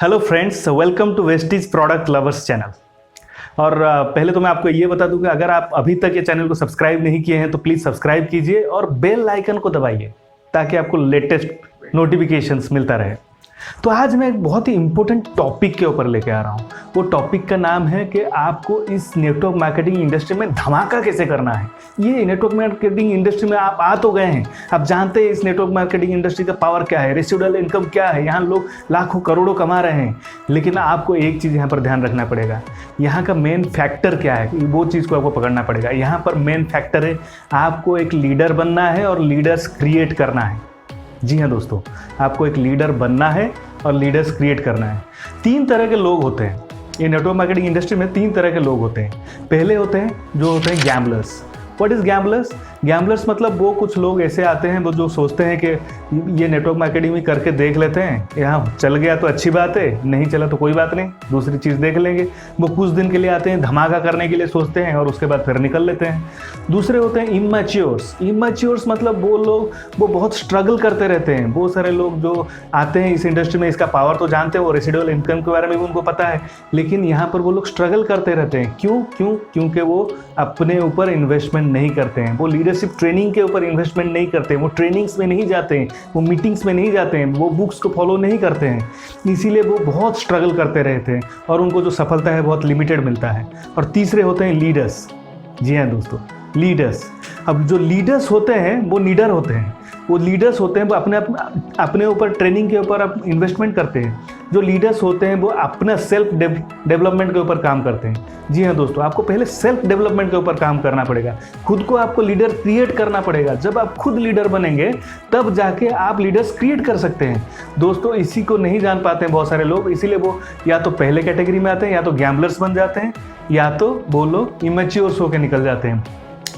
Hello friends, welcome to Vestige product lovers channel. और पहले तो मैं आपको ये बता दूं कि अगर आप अभी तक ये चैनल को सब्सक्राइब नहीं किए हैं तो प्लीज़ सब्सक्राइब कीजिए और बेल आइकन को दबाइए ताकि आपको लेटेस्ट नोटिफिकेशंस मिलता रहे। तो आज मैं एक बहुत ही इंपॉर्टेंट टॉपिक के ऊपर लेके आ रहा हूँ। वो टॉपिक का नाम है कि आपको इस नेटवर्क मार्केटिंग इंडस्ट्री में धमाका कैसे करना है। ये नेटवर्क मार्केटिंग इंडस्ट्री में आप आ तो गए हैं, आप जानते हैं इस नेटवर्क मार्केटिंग इंडस्ट्री का पावर क्या है, रेसिडुअल इनकम क्या है, यहाँ लोग लाखों करोड़ों कमा रहे हैं। लेकिन आपको एक चीज़ यहाँ पर ध्यान रखना पड़ेगा, यहाँ का मेन फैक्टर क्या है, वो चीज़ को आपको पकड़ना पड़ेगा। यहाँ पर मेन फैक्टर है आपको एक लीडर बनना है और लीडर्स क्रिएट करना है। जी हाँ दोस्तों, आपको एक लीडर बनना है और लीडर्स क्रिएट करना है। 3 तरह के लोग होते हैं ये नेटवर्क मार्केटिंग इंडस्ट्री में। 3 तरह के लोग होते हैं। पहले होते हैं जो होते हैं gamblers. What is gamblers? Gamblers मतलब वो कुछ लोग ऐसे आते हैं वो जो सोचते हैं कि ये नेटवर्क मार्केटिंग भी करके देख लेते हैं, यहाँ चल गया तो अच्छी बात है, नहीं चला तो कोई बात नहीं, दूसरी चीज़ देख लेंगे। वो कुछ दिन के लिए आते हैं, धमाका करने के लिए सोचते हैं और उसके बाद फिर निकल लेते हैं। दूसरे होते हैं इमैच्योर्स। इमैच्योर्स मतलब वो लोग वो बहुत स्ट्रगल करते रहते हैं। बहुत सारे लोग जो आते हैं इस इंडस्ट्री में, इसका पावर तो जानते हैं, वो रेसिडुअल इनकम के बारे में भी उनको पता है, लेकिन यहाँ पर वो लोग स्ट्रगल करते रहते हैं। क्योंकि वो अपने ऊपर इन्वेस्टमेंट नहीं करते हैं, वो लीडरशिप ट्रेनिंग के ऊपर इन्वेस्टमेंट नहीं करते, वो ट्रेनिंग्स में नहीं जाते हैं, वो मीटिंग्स में नहीं जाते हैं, वो बुक्स को फॉलो नहीं करते हैं। इसीलिए वो बहुत स्ट्रगल करते रहते हैं और उनको जो सफलता है बहुत लिमिटेड मिलता है। और तीसरे होते हैं लीडर्स। जी हाँ दोस्तों, लीडर्स। अब जो लीडर्स होते हैं वो लीडर होते हैं, वो लीडर्स होते हैं वो अपने ऊपर ट्रेनिंग के ऊपर आप इन्वेस्टमेंट करते हैं। जो लीडर्स होते हैं वो अपना सेल्फ डेवलपमेंट के ऊपर काम करते हैं। जी हाँ दोस्तों, आपको पहले सेल्फ डेवलपमेंट के ऊपर काम करना पड़ेगा, खुद को आपको लीडर क्रिएट करना पड़ेगा। जब आप खुद लीडर बनेंगे तब जाके आप लीडर्स क्रिएट कर सकते हैं। दोस्तों, इसी को नहीं जान पाते हैं बहुत सारे लोग, इसीलिए वो या तो पहले कैटेगरी में आते हैं, या तो गैम्बलर्स बन जाते हैं, या तो वो लोग इमैच्योर्स होकर निकल जाते हैं।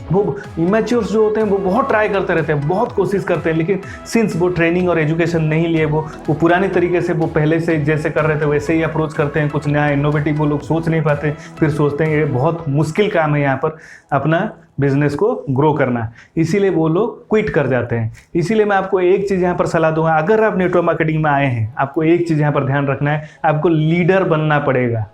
वो इमैच्योर्स जो होते हैं वो बहुत ट्राई करते रहते हैं, बहुत कोशिश करते हैं, लेकिन सिंस वो ट्रेनिंग और एजुकेशन नहीं लिए, वो पुराने तरीके से वो पहले से जैसे कर रहे थे वैसे ही अप्रोच करते हैं। कुछ नया इनोवेटिव वो लोग सोच नहीं पाते, फिर सोचते हैं ये बहुत मुश्किल काम है यहाँ पर अपना बिजनेस को ग्रो करना, इसीलिए वो लोग क्विट कर जाते हैं। इसीलिए मैं आपको एक चीज़ यहाँ पर सलाह दूंगा, अगर आप नेटवर्क मार्केटिंग में आए हैं, आपको एक चीज़ यहाँ पर ध्यान रखना है, आपको लीडर बनना पड़ेगा।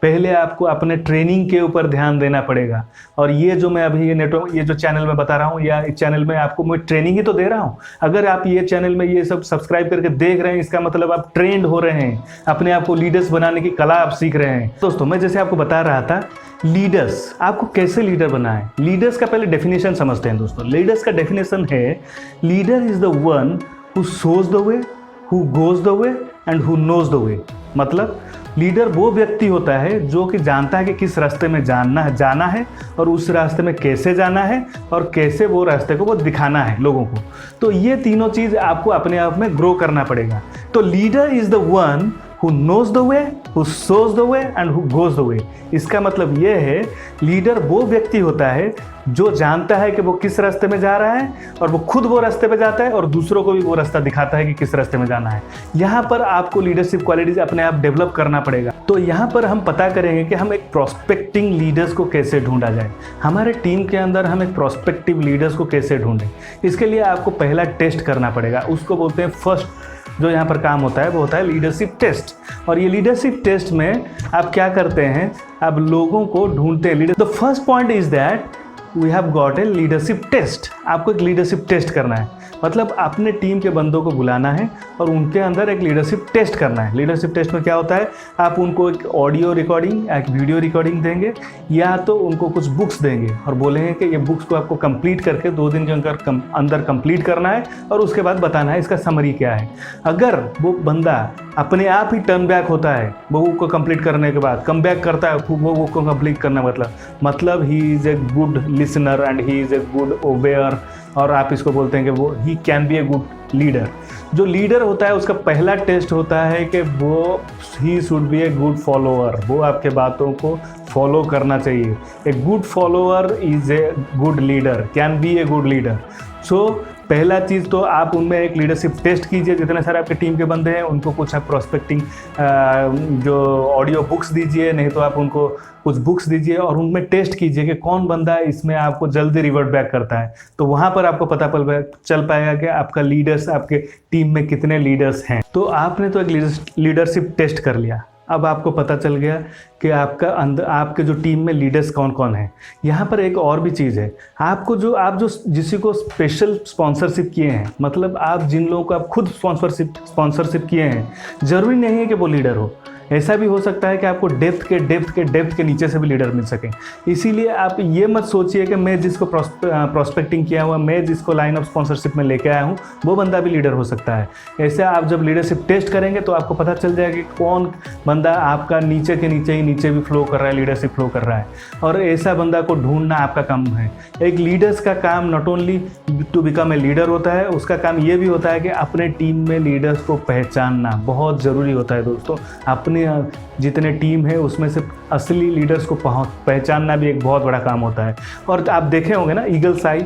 पहले आपको अपने ट्रेनिंग के ऊपर ध्यान देना पड़ेगा। और ये जो मैं अभी ये जो चैनल में बता रहा हूँ, या इस चैनल में आपको मैं ट्रेनिंग ही तो दे रहा हूँ। अगर आप ये चैनल में ये सब सब्सक्राइब करके देख रहे हैं, इसका मतलब आप ट्रेंड हो रहे हैं, अपने आप को लीडर्स बनाने की कला आप सीख रहे हैं। दोस्तों, मैं जैसे आपको बता रहा था, लीडर्स, आपको कैसे लीडर बना है, लीडर्स का पहले डेफिनेशन समझते हैं दोस्तों। लीडर्स का डेफिनेशन है, leader is the one who shows the way, who goes the way and who knows the way. मतलब लीडर वो व्यक्ति होता है जो कि जानता है कि किस रास्ते में जाना है और उस रास्ते में कैसे जाना है और कैसे वो रास्ते को वो दिखाना है लोगों को। तो ये तीनों चीज़ आपको अपने आप में ग्रो करना पड़ेगा। तो leader is the one who knows the way, who shows the way and who goes the way। इसका मतलब ये है, लीडर वो व्यक्ति होता है जो जानता है कि वो किस रास्ते में जा रहा है और वो खुद वो रास्ते पे जाता है और दूसरों को भी वो रास्ता दिखाता है कि किस रास्ते में जाना है। यहाँ पर आपको लीडरशिप क्वालिटीज अपने आप डेवलप करना पड़ेगा। तो यहाँ पर हम पता करेंगे कि हम एक प्रोस्पेक्टिंग लीडर्स को कैसे ढूंढा जाए, हमारे टीम के अंदर हम एक प्रोस्पेक्टिव लीडर्स को कैसे ढूंढें। इसके लिए आपको पहला टेस्ट करना पड़ेगा, उसको बोलते हैं फर्स्ट जो यहाँ पर काम होता है वो होता है लीडरशिप टेस्ट। और ये लीडरशिप टेस्ट में आप क्या करते हैं, आप लोगों को ढूंढते हैं। The first point is that we have got a leadership test. आपको एक लीडरशिप टेस्ट करना है, मतलब अपने टीम के बंदों को बुलाना है और उनके अंदर एक लीडरशिप टेस्ट करना है। लीडरशिप टेस्ट में क्या होता है, आप उनको एक ऑडियो रिकॉर्डिंग, एक वीडियो रिकॉर्डिंग देंगे, या तो उनको कुछ बुक्स देंगे और बोलेंगे कि ये बुक्स को आपको कंप्लीट करके 2 दिन के अंदर कंप्लीट करना है और उसके बाद बताना है इसका समरी क्या है। अगर वो बंदा अपने आप ही टर्न बैक होता है बुक को कंप्लीट करने के बाद, कम बैक करता है वो बुक को कंप्लीट करना, मतलब he is a good listener and he is a good obeyer, और आप इसको बोलते हैं कि वो he can be a good leader. जो लीडर होता है उसका पहला टेस्ट होता है कि वो he should be a good follower, वो आपके बातों को फॉलो करना चाहिए। A good follower is a good leader, can be a good leader. So पहला चीज़ तो आप उनमें एक लीडरशिप टेस्ट कीजिए, जितने सारे आपके टीम के बंदे हैं उनको कुछ आप प्रोस्पेक्टिंग जो ऑडियो बुक्स दीजिए, नहीं तो आप उनको कुछ बुक्स दीजिए और उनमें टेस्ट कीजिए कि कौन बंदा इसमें आपको जल्दी रिवर्ट बैक करता है। तो वहाँ पर आपको पता चल पाएगा कि आपका लीडर्स, आपके टीम में कितने लीडर्स हैं। तो आपने तो एक लीडरशिप टेस्ट कर लिया, अब आपको पता चल गया कि आपके जो टीम में लीडर्स कौन कौन हैं। यहाँ पर एक और भी चीज़ है, आप जो जिसी को स्पेशल स्पॉन्सरशिप किए हैं, मतलब आप जिन लोगों को आप खुद स्पॉन्सरशिप किए हैं, ज़रूरी नहीं है कि वो लीडर हो। ऐसा भी हो सकता है कि आपको डेप्थ के नीचे से भी लीडर मिल सके। इसीलिए आप ये मत सोचिए कि मैं जिसको प्रोस्पेक्टिंग किया हुआ, मैं जिसको लाइन ऑफ स्पॉन्सरशिप में लेके आया हूँ, वो बंदा भी लीडर हो सकता है। ऐसे आप जब लीडरशिप टेस्ट करेंगे तो आपको पता चल जाएगा कि कौन बंदा आपका नीचे के नीचे भी फ्लो कर रहा है, लीडरशिप फ्लो कर रहा है, और ऐसा बंदा को ढूंढना आपका काम है। एक लीडर्स का काम not only to become a leader होता है, उसका काम ये भी होता है कि अपने टीम में लीडर्स को पहचानना बहुत ज़रूरी होता है दोस्तों। अपने जितने टीम है उसमें से असली लीडर्स को पहचानना भी एक बहुत बड़ा काम होता है। और आप देखे होंगे ना, ईगल्स आई,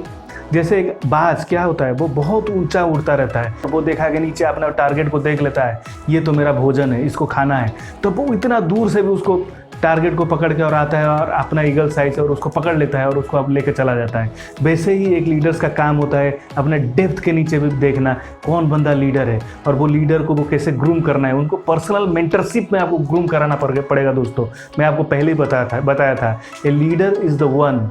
जैसे एक बाज क्या होता है, वो बहुत ऊंचा उड़ता रहता है, वो देखा कि नीचे अपना टारगेट को देख लेता है, ये तो मेरा भोजन है, इसको खाना है, तो वो इतना दूर से भी उसको टारगेट को पकड़ के और आता है और अपना ईगल साइज और उसको पकड़ लेता है और उसको अब लेके चला जाता है। वैसे ही एक लीडर्स का काम होता है अपने डेप्थ के नीचे भी देखना कौन बंदा लीडर है और वो लीडर को वो कैसे ग्रूम करना है। उनको पर्सनल मेंटरशिप में आपको ग्रूम कराना पड़ेगा दोस्तों। मैं आपको पहले ही बताया था a leader is the one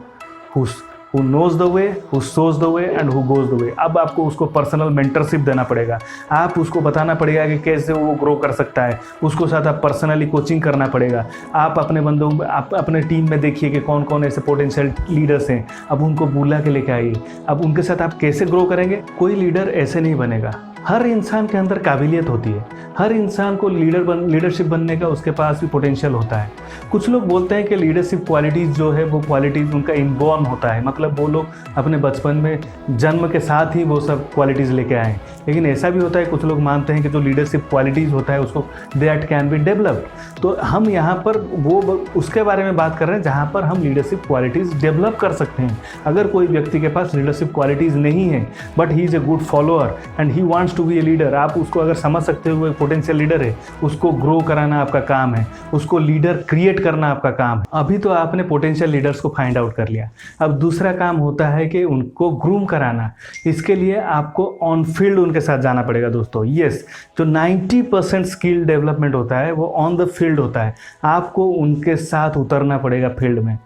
who knows the way, who shows the way and who goes the way। अब आपको उसको पर्सनल मेंटरशिप देना पड़ेगा, आप उसको बताना पड़ेगा कि कैसे वो ग्रो कर सकता है, उसको साथ आप पर्सनली कोचिंग करना पड़ेगा। आप अपने बंदों आप अपने टीम में देखिए कि कौन कौन ऐसे पोटेंशियल लीडर्स हैं, अब उनको बुला के लेके आइए। अब उनके साथ आप कैसे ग्रो करेंगे? कोई लीडर ऐसे नहीं बनेगा, हर इंसान के अंदर काबिलियत होती है, हर इंसान को लीडरशिप बनने का उसके पास भी पोटेंशियल होता है। कुछ लोग बोलते हैं कि लीडरशिप क्वालिटीज़ जो है वो क्वालिटीज़ उनका इनबॉर्न होता है, मतलब वो लोग अपने बचपन में जन्म के साथ ही वो सब क्वालिटीज़ लेके आए। लेकिन ऐसा भी होता है, कुछ लोग मानते हैं कि जो लीडरशिप क्वालिटीज़ होता है उसको दैट कैन बी डेवलप्ड। तो हम यहाँ पर वो उसके बारे में बात कर रहे हैं जहाँ पर हम लीडरशिप क्वालिटीज़ डेवलप कर सकते हैं। अगर कोई व्यक्ति के पास लीडरशिप क्वालिटीज़ नहीं है but he is a good follower and he wants to be a leader, आप उसको अगर समझ सकते हो वो एक पोटेंशियल लीडर है, उसको ग्रो कराना आपका काम है, उसको लीडर क्रिएट करना आपका काम है। अभी तो आपने पोटेंशियल लीडर्स को फाइंड आउट कर लिया, अब दूसरा काम होता है कि उनको ग्रूम कराना। इसके लिए आपको ऑन फील्ड उनके साथ जाना पड़ेगा दोस्तों। यस, जो 90% स्किल डेवलपमेंट होता है वो ऑन द फील्ड होता है, आपको उनके साथ उतरना पड़ेगा फील्ड में।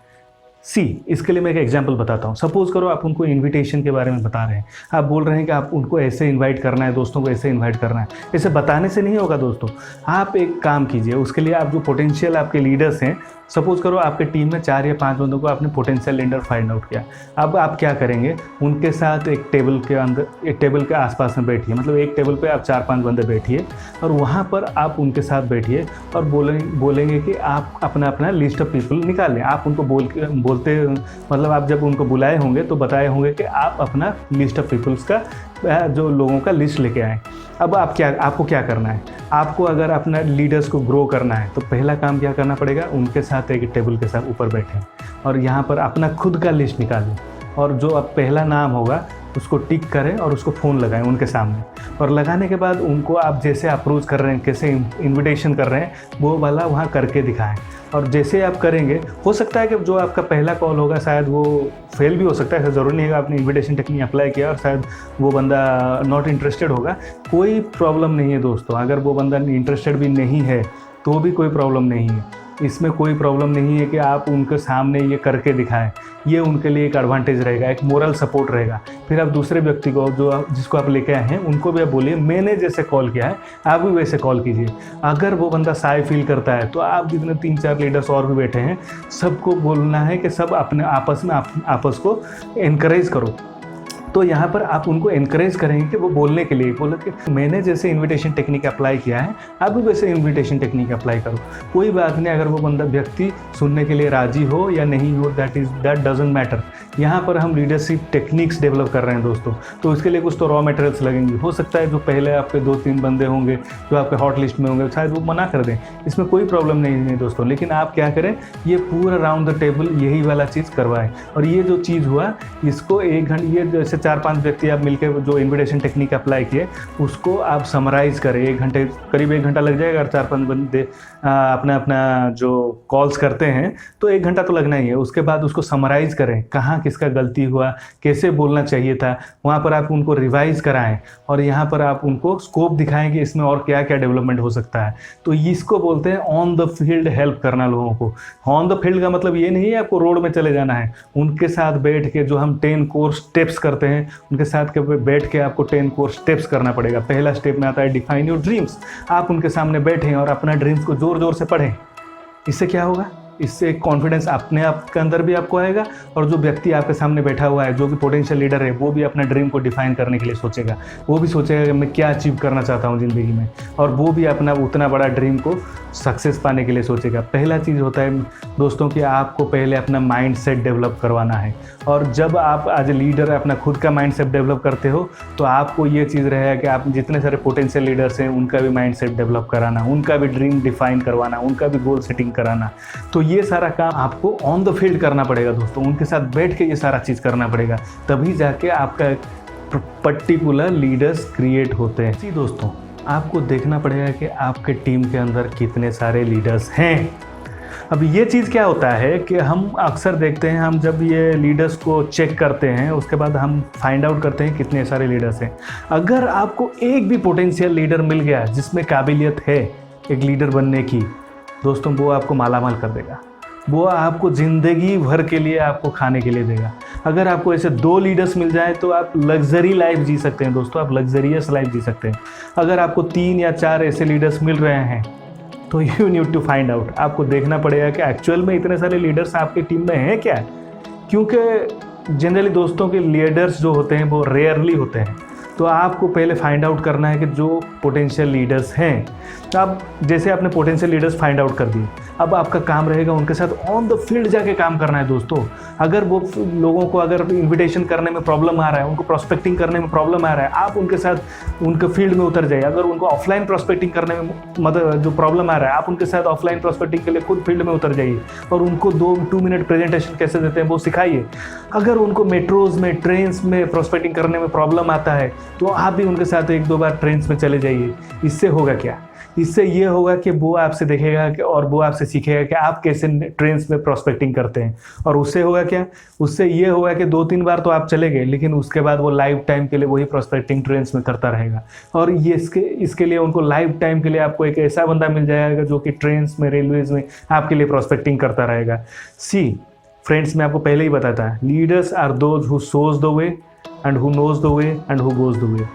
इसके लिए मैं एक एग्जांपल बताता हूँ। सपोज करो आप उनको इनविटेशन के बारे में बता रहे हैं, आप बोल रहे हैं कि आप उनको ऐसे इनवाइट करना है, दोस्तों को ऐसे इनवाइट करना है। ऐसे बताने से नहीं होगा दोस्तों, आप एक काम कीजिए। उसके लिए आप जो पोटेंशियल आपके लीडर्स हैं, सपोज करो आपके टीम में 4 या 5 बंदों को आपने पोटेंशियल लीडर फाइंड आउट किया। अब आप क्या करेंगे, उनके साथ एक टेबल के आसपास में बैठिए, मतलब एक टेबल पे आप 4-5 बंदे बैठिए और वहाँ पर आप उनके साथ बैठिए और बोलेंगे कि आप अपना लिस्ट ऑफ पीपल निकालें। आप उनको बोलते मतलब आप जब उनको बुलाए होंगे तो बताए होंगे कि आप अपना लिस्ट ऑफ पीपल्स का जो लोगों का लिस्ट लेके आएँ। अब आपको क्या करना है, आपको अगर अपना लीडर्स को ग्रो करना है तो पहला काम क्या करना पड़ेगा, उनके साथ एक टेबल के साथ ऊपर बैठें और यहाँ पर अपना खुद का लिस्ट निकालें और जो अब पहला नाम होगा उसको टिक करें और उसको फ़ोन लगाएं उनके सामने। और लगाने के बाद उनको आप जैसे अप्रोच कर रहे हैं, कैसे इनविटेशन कर रहे हैं, वो वाला वहाँ करके दिखाएं। और जैसे आप करेंगे, हो सकता है कि जो आपका पहला कॉल होगा शायद वो फेल भी हो सकता है, ऐसा ज़रूरी नहीं है आपने इनविटेशन टेक्निक अप्लाई किया और शायद वो बंदा नॉट इंटरेस्टेड होगा। कोई प्रॉब्लम नहीं है दोस्तों, अगर वो बंदा इंटरेस्टेड भी नहीं है तो भी कोई प्रॉब्लम नहीं है। इसमें कोई प्रॉब्लम नहीं है कि आप उनके सामने ये करके दिखाएं, ये उनके लिए एक एडवांटेज रहेगा, एक मोरल सपोर्ट रहेगा। फिर आप दूसरे व्यक्ति को जिसको आप लेके आए हैं उनको भी आप बोलिए मैंने जैसे कॉल किया है आप भी वैसे कॉल कीजिए। अगर वो बंदा शाय फील करता है तो आप जितने 3-4 लीडर्स और भी बैठे हैं सबको बोलना है कि सब अपने आपस को इनकरेज करो। तो यहाँ पर आप उनको इनकरेज करेंगे कि वो बोलने के लिए बोले कि मैंने जैसे इनविटेशन टेक्निक अप्लाई किया है आप भी वैसे इनविटेशन टेक्निक अप्लाई करो। कोई बात नहीं, अगर वो बंदा व्यक्ति सुनने के लिए राजी हो या नहीं हो, दैट डजंट मैटर। यहाँ पर हम लीडरशिप टेक्निक्स डेवलप कर रहे हैं दोस्तों। तो इसके लिए कुछ तो रॉ मटेरियल्स लगेंगे। हो सकता है जो पहले आपके 2-3 बंदे होंगे जो आपके हॉट लिस्ट में होंगे, शायद वो मना कर दें, इसमें कोई प्रॉब्लम नहीं है दोस्तों। लेकिन आप क्या करें, ये पूरा राउंड द टेबल यही वाला चीज़ करवाएं। और ये जो चीज़ हुआ इसको 1 घंटे, ये जैसे 4-5 व्यक्ति आप मिलकर जो इन्विटेशन टेक्निक अप्लाई किए उसको आप समराइज़ करें। 1 घंटे, करीब 1 घंटा लग जाएगा। अगर 4-5 बंदे अपना जो कॉल्स करते हैं तो 1 घंटा तो लगना ही है। उसके बाद उसको समराइज़ करें, कहाँ किसका गलती हुआ, कैसे बोलना चाहिए था, वहाँ पर आप उनको रिवाइज़ कराएं और यहाँ पर आप उनको स्कोप दिखाएं कि इसमें और क्या क्या डेवलपमेंट हो सकता है। तो इसको बोलते हैं ऑन द फील्ड हेल्प करना लोगों को। ऑन द फील्ड का मतलब ये नहीं है आपको रोड में चले जाना है, उनके साथ बैठ के जो हम 10 कोर स्टेप्स करते हैं उनके साथ के बैठ के आपको 10 कोर स्टेप्स करना पड़ेगा। पहला स्टेप में आता है डिफाइन योर ड्रीम्स। आप उनके सामने बैठें और अपना ड्रीम्स को ज़ोर ज़ोर से पढ़ें। इससे क्या होगा, इससे कॉन्फिडेंस अपने आप के अंदर भी आपको आएगा और जो व्यक्ति आपके सामने बैठा हुआ है जो कि पोटेंशियल लीडर है वो भी अपना ड्रीम को डिफाइन करने के लिए सोचेगा। वो भी सोचेगा कि मैं क्या अचीव करना चाहता हूँ ज़िंदगी में, और वो भी अपना उतना बड़ा ड्रीम को सक्सेस पाने के लिए सोचेगा। पहला चीज़ होता है दोस्तों कि आपको पहले अपना माइंड सेट डेवलप करवाना है। और जब आप एज ए लीडर अपना खुद का माइंड सेट डेवलप करते हो तो आपको ये चीज़ रहेगा कि आप जितने सारे पोटेंशियल लीडर्स हैं उनका भी माइंड सेट डेवलप कराना, उनका भी ड्रीम डिफाइन करवाना, उनका भी गोल सेटिंग कराना। तो ये सारा काम आपको ऑन द फील्ड करना पड़ेगा दोस्तों। उनके साथ बैठ के ये सारा चीज़ करना पड़ेगा, तभी जाके आपका पर्टिकुलर लीडर्स क्रिएट होते हैं। जी दोस्तों, आपको देखना पड़ेगा कि आपके टीम के अंदर कितने सारे लीडर्स हैं। अब ये चीज़ क्या होता है कि हम अक्सर देखते हैं, हम जब ये लीडर्स को चेक करते हैं उसके बाद हम फाइंड आउट करते हैं कितने सारे लीडर्स हैं। अगर आपको एक भी पोटेंशियल लीडर मिल गया जिसमें काबिलियत है एक लीडर बनने की, दोस्तों वो आपको मालामाल कर देगा। वो आपको ज़िंदगी भर के लिए आपको खाने के लिए देगा। अगर आपको ऐसे 2 लीडर्स मिल जाए तो आप लग्जरी लाइफ जी सकते हैं दोस्तों, आप लग्जरियस लाइफ जी सकते हैं। अगर आपको 3 या 4 ऐसे लीडर्स मिल रहे हैं तो you need to find out. आपको देखना पड़ेगा कि एक्चुअल में इतने सारे लीडर्स आपकी टीम में हैं क्या, क्योंकि जनरली दोस्तों के लीडर्स जो होते हैं वो रेयरली होते हैं। तो आपको पहले फाइंड आउट करना है कि जो पोटेंशियल लीडर्स हैं, अब जैसे आपने पोटेंशियल लीडर्स फाइंड आउट कर दिए, अब आपका काम रहेगा उनके साथ ऑन द फील्ड जाके काम करना है दोस्तों। अगर वो लोगों को अगर इनविटेशन करने में प्रॉब्लम आ रहा है, उनको प्रोस्पेक्टिंग करने में प्रॉब्लम आ रहा है, आप उनके साथ उनके फील्ड में उतर जाइए। अगर उनको ऑफलाइन प्रोस्पेक्टिंग करने में मतलब जो प्रॉब्लम आ रहा है, आप उनके साथ ऑफलाइन प्रोस्पेक्टिंग के लिए खुद फील्ड में उतर जाइए और उनको 2 मिनट प्रेजेंटेशन कैसे देते हैं वो सिखाइए। अगर उनको मेट्रोज़ में, ट्रेन्स में प्रोस्पेक्टिंग करने में प्रॉब्लम आता है तो आप भी उनके साथ 1-2 बार ट्रेन्स में चले जाइए। इससे होगा क्या, इससे ये होगा कि वो आपसे देखेगा कि और वो आपसे सीखेगा कि आप कैसे ट्रेन्स में प्रोस्पेक्टिंग करते हैं। और उससे होगा क्या, उससे ये होगा कि 2-3 बार तो आप चले गए लेकिन उसके बाद वो लाइफ टाइम के लिए वही प्रोस्पेक्टिंग ट्रेन्स में करता रहेगा। और ये इसके लिए उनको लाइफ टाइम के लिए आपको एक ऐसा बंदा मिल जाएगा जो कि ट्रेन्स में, रेलवेज़ में आपके लिए प्रोस्पेक्टिंग करता रहेगा। फ्रेंड्स, मैं आपको पहले ही बताता, leaders are those who shows the way and who knows the way and who goes the way.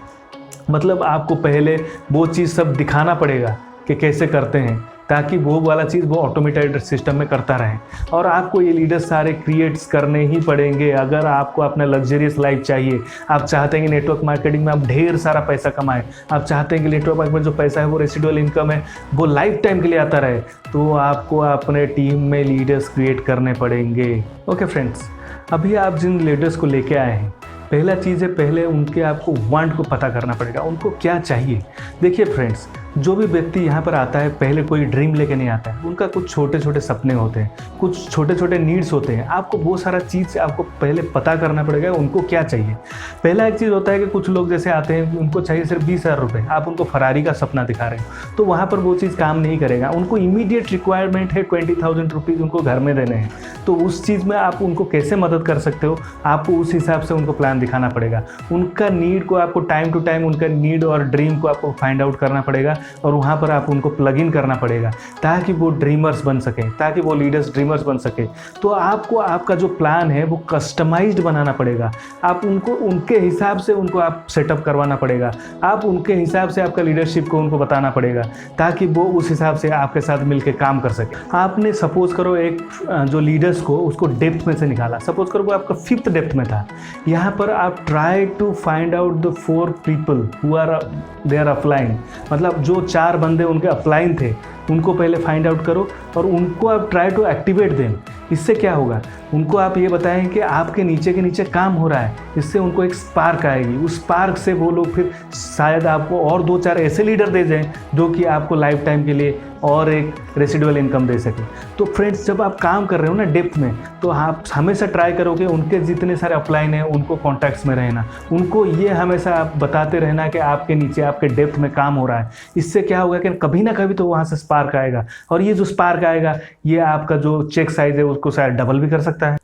मतलब आपको पहले वो चीज़ सब दिखाना पड़ेगा कि कैसे करते हैं, ताकि वो वाला चीज़ वो ऑटोमेटेड सिस्टम में करता रहे। और आपको ये लीडर्स सारे क्रिएट्स करने ही पड़ेंगे अगर आपको अपना लग्जरियस लाइफ चाहिए। आप चाहते हैं कि नेटवर्क मार्केटिंग में आप ढेर सारा पैसा कमाएं, आप चाहते हैं कि नेटवर्क मार्केटिंग में जो पैसा है वो रेसिडुअल इनकम है वो लाइफ टाइम के लिए आता रहे, तो आपको अपने टीम में लीडर्स क्रिएट करने पड़ेंगे। ओके फ्रेंड्स, अभी आप जिन लीडर्स को लेके आए हैं, पहला चीज़ है पहले उनके आपको वांट को पता करना पड़ेगा, उनको क्या चाहिए। देखिए फ्रेंड्स, जो भी व्यक्ति यहाँ पर आता है पहले कोई ड्रीम लेके नहीं आता है, उनका कुछ छोटे छोटे सपने होते हैं, कुछ छोटे छोटे नीड्स होते हैं। आपको वो सारा चीज़ आपको पहले पता करना पड़ेगा उनको क्या चाहिए। पहला एक चीज़ होता है कि कुछ लोग जैसे आते हैं उनको चाहिए सिर्फ 20,000 रुपये, आप उनको फरारी का सपना दिखा रहे हो तो वहाँ पर वो चीज़ काम नहीं करेगा। उनको इमीडिएट रिक्वायरमेंट है 20,000 रुपीज़ उनको घर में देने हैं, तो उस चीज़ में आप उनको कैसे मदद कर सकते हो, आपको उस हिसाब से उनको प्लान दिखाना पड़ेगा। उनका नीड को आपको टाइम टू टाइम उनका नीड और ड्रीम को आपको फाइंड आउट करना पड़ेगा और वहाँ पर आप उनको प्लग इन करना पड़ेगा ताकि वो ड्रीमर्स बन सकें, ताकि वो लीडर्स ड्रीमर्स बन सके। तो आपको आपका जो प्लान है वो कस्टमाइज्ड बनाना पड़ेगा। आप उनको उनके हिसाब से उनको आप सेटअप करवाना पड़ेगा, आप उनके हिसाब से आपका लीडरशिप को उनको बताना पड़ेगा ताकि वो उस हिसाब से आपके साथ मिलकर काम कर सके। आपने सपोज करो एक जो लीडर्स को उसको डेप्थ में से निकाला, सपोज करो वो आपका 5th डेप्थ में था। यहाँ पर आप try to find out the 4 people who are there upline, मतलब जो 4 बंदे उनके अपलाइन थे उनको पहले फाइंड आउट करो और उनको आप ट्राई टू एक्टिवेट देम इससे क्या होगा, उनको आप ये बताएं कि आपके नीचे के नीचे काम हो रहा है, इससे उनको एक स्पार्क आएगी। उस स्पार्क से वो लोग फिर शायद आपको और 2-4 ऐसे लीडर दे जाएं जो कि आपको लाइफ टाइम के लिए और एक रेसिडुअल इनकम दे सके। तो फ्रेंड्स, जब आप काम कर रहे हो ना डेप्थ में, तो आप हमेशा ट्राई करोगे उनके जितने सारे अपलाइन हैं उनको कॉन्टैक्ट्स में रहना, उनको ये हमेशा आप बताते रहना कि आपके नीचे आपके डेप्थ में काम हो रहा है। इससे क्या होगा कि कभी ना कभी तो वहाँ से स्पार्क आएगा, और ये जो स्पार्क आएगा ये आपका जो चेक साइज है उसको शायद डबल भी कर सकता है।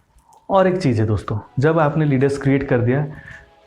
और एक चीज़ है दोस्तों, जब आपने लीडर्स क्रिएट कर दिया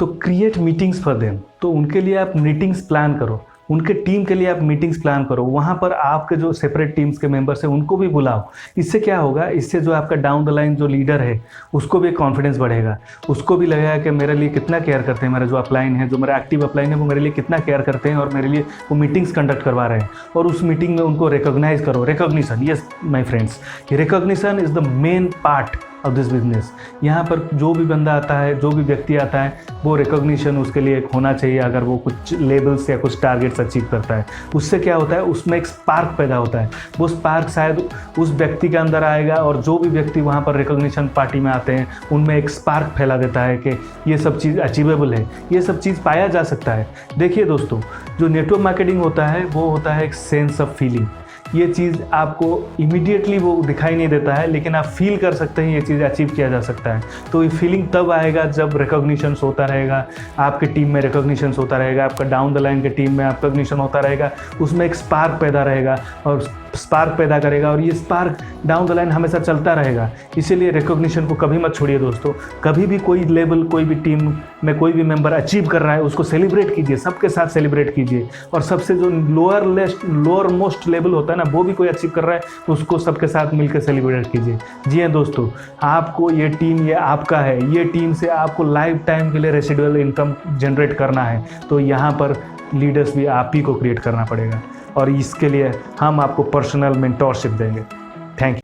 तो क्रिएट मीटिंग्स फॉर देम। तो उनके लिए आप मीटिंग्स प्लान करो, उनके टीम के लिए आप मीटिंग्स प्लान करो, वहाँ पर आपके जो सेपरेट टीम्स के मेंबर्स हैं उनको भी बुलाओ। इससे क्या होगा, इससे जो आपका डाउन द लाइन जो लीडर है उसको भी कॉन्फिडेंस बढ़ेगा, उसको भी लगेगा कि मेरे लिए कितना केयर करते हैं, मेरा जो अपलाइन है, जो मेरा एक्टिव अपलाइन है वो मेरे लिए कितना केयर करते हैं और मेरे लिए वो मीटिंग्स कंडक्ट करवा रहे हैं। और उस मीटिंग में उनको रिकॉग्नाइज करो। Recognition, yes my friends, recognition is the main part of this business. यहाँ पर जो भी बंदा आता है, जो भी व्यक्ति आता है, वो रिकॉग्निशन उसके लिए एक होना चाहिए। अगर वो कुछ लेवल्स या कुछ टारगेट्स अचीव करता है, उससे क्या होता है, उसमें एक स्पार्क पैदा होता है। वो स्पार्क शायद उस व्यक्ति के अंदर आएगा, और जो भी व्यक्ति वहाँ पर रिकॉग्निशन पार्टी में आते हैं उनमें एक स्पार्क फैला देता है कि ये सब चीज़ अचीवेबल है, ये सब चीज़ पाया जा सकता है। देखिए दोस्तों, जो नेटवर्क मार्केटिंग होता है वो होता है एक सेंस ऑफ फीलिंग। ये चीज़ आपको इमीडिएटली वो दिखाई नहीं देता है, लेकिन आप फील कर सकते हैं ये चीज़ अचीव किया जा सकता है। तो ये फीलिंग तब आएगा जब रिकॉग्निशंस होता रहेगा, आपके टीम में रिकॉग्निशंस होता रहेगा, आपका डाउन द लाइन के टीम में रिकॉग्निशन होता रहेगा, उसमें एक स्पार्क पैदा रहेगा और स्पार्क पैदा करेगा, और ये स्पार्क डाउन द लाइन हमेशा चलता रहेगा। इसीलिए रिकॉग्निशन को कभी मत छोड़िए दोस्तों। कभी भी कोई लेवल, कोई भी टीम में कोई भी मेंबर अचीव कर रहा है उसको सेलिब्रेट कीजिए, सबके साथ सेलिब्रेट कीजिए। और सबसे जो लोअर मोस्ट लेवल होता है ना, वो भी कोई अचीव कर रहा है तो उसको सबके साथ मिलकर सेलिब्रेट कीजिए। जी हाँ दोस्तों, आपको ये टीम, ये आपका है, ये टीम से आपको लाइफ टाइम के लिए रेसिडुअल इनकम जनरेट करना है, तो यहाँ पर लीडर्स भी आप ही को क्रिएट करना पड़ेगा, और इसके लिए हम आपको पर्सनल मेंटोरशिप देंगे। Thank you.